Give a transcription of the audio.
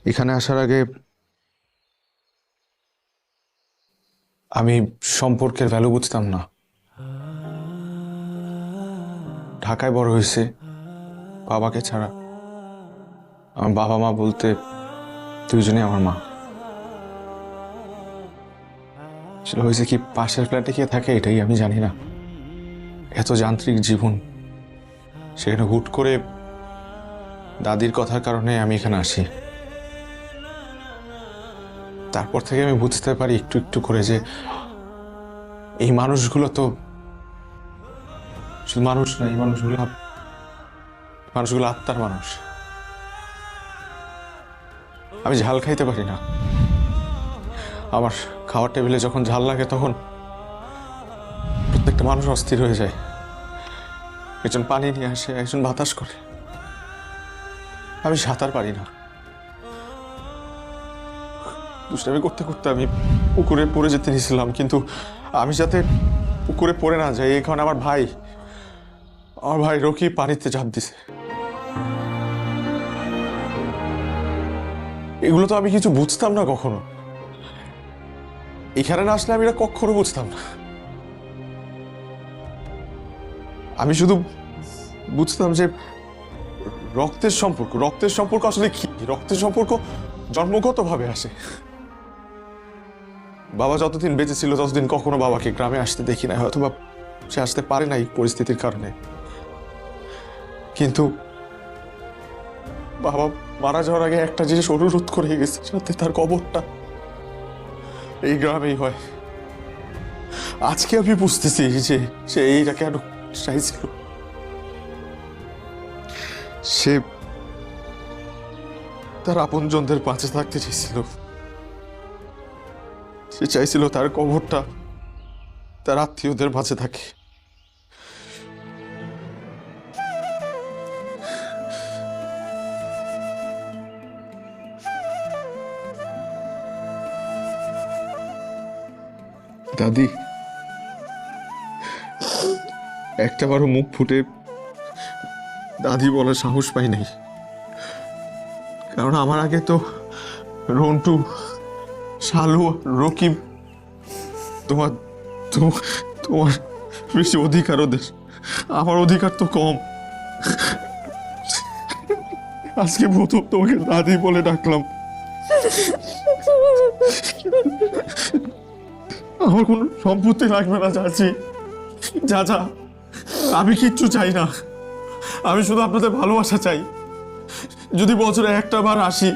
এখানে আসার আগে আমি সম্পর্কের ভ্যালু বুঝতাম না। ঢাকায় বড় হয়েছে বাবাকে ছাড়া। আমার বাবা মা বলতে দুইজনই আমার মা। আসলে হয়েছে কি, পাশের ফ্ল্যাটে কে থাকে এটাই আমি জানি না। এত যান্ত্রিক জীবন, সেখানে হুট করে দাদির কথার কারণে আমি এখানে আসি। তারপর থেকে আমি বুঝতে পারি একটু একটু করে যে এই মানুষগুলো তো শুধু মানুষ না, এই মানুষগুলো আত্মার মানুষ। আমি ঝাল খাইতে পারি না। আমার খাওয়ার টেবিলে যখন ঝাল লাগে তখন প্রত্যেকটা মানুষ অস্থির হয়ে যায়। একজন পানি নিয়ে আসে, একজন বাতাস করে। আমি সাঁতার পারি না। দুষ্টামি করতে করতে আমি পুকুরে পড়ে যেতে নিয়েছিলাম, কিন্তু আমি যাতে পুকুরে পড়ে না যাই এই কারণে আমার ভাই রকি পানিতে ঝাঁপ দিছে। এগুলো তো আমি কিছু বুঝতাম না কখনো। এখানে না আসলে আমি এটা কখনো বুঝতাম না। আমি শুধু বুঝতাম যে রক্তের সম্পর্ক আসলে কি। রক্তের সম্পর্ক জন্মগত ভাবে আসে। বাবা যতদিন বেঁচে ছিল ততদিন কখনো বাবাকে গ্রামে আসতে দেখি না, হয়তো বা সে আসতে পারে না এই পরিস্থিতির কারণে। কিন্তু বাবা মারা যাওয়ার আগে একটা জিনিস অনুরোধ করে গেছে, যাতে তার কবরটা এই গ্রামেই হয়। আজকে আমি বুঝতেছি যে সে এইটা কেন চাইছিল। সে তার আপনজনদের পাশে থাকতে চেয়েছিল। সে চাইছিল তার কবরটা তার আত্মীয়দের মাঝে থাকে। দাদি একটাবারও মুখ ফুটে দাদি বলার সাহস পাই নাই, কারণ আমার আগে তো রন্টু, শালু, রকিব, তোমার তোমার বেশি অধিকার ওদের। আমার অধিকার তো কম। আজকে প্রথম তোমাকে দাদি বলে ডাকলাম। আমার কোনো সম্পত্তি লাগবে না চাচি। যা আমি কিচ্ছু চাই না। আমি শুধু আপনাদের ভালোবাসা চাই। যদি বছরে একটা বার আসি,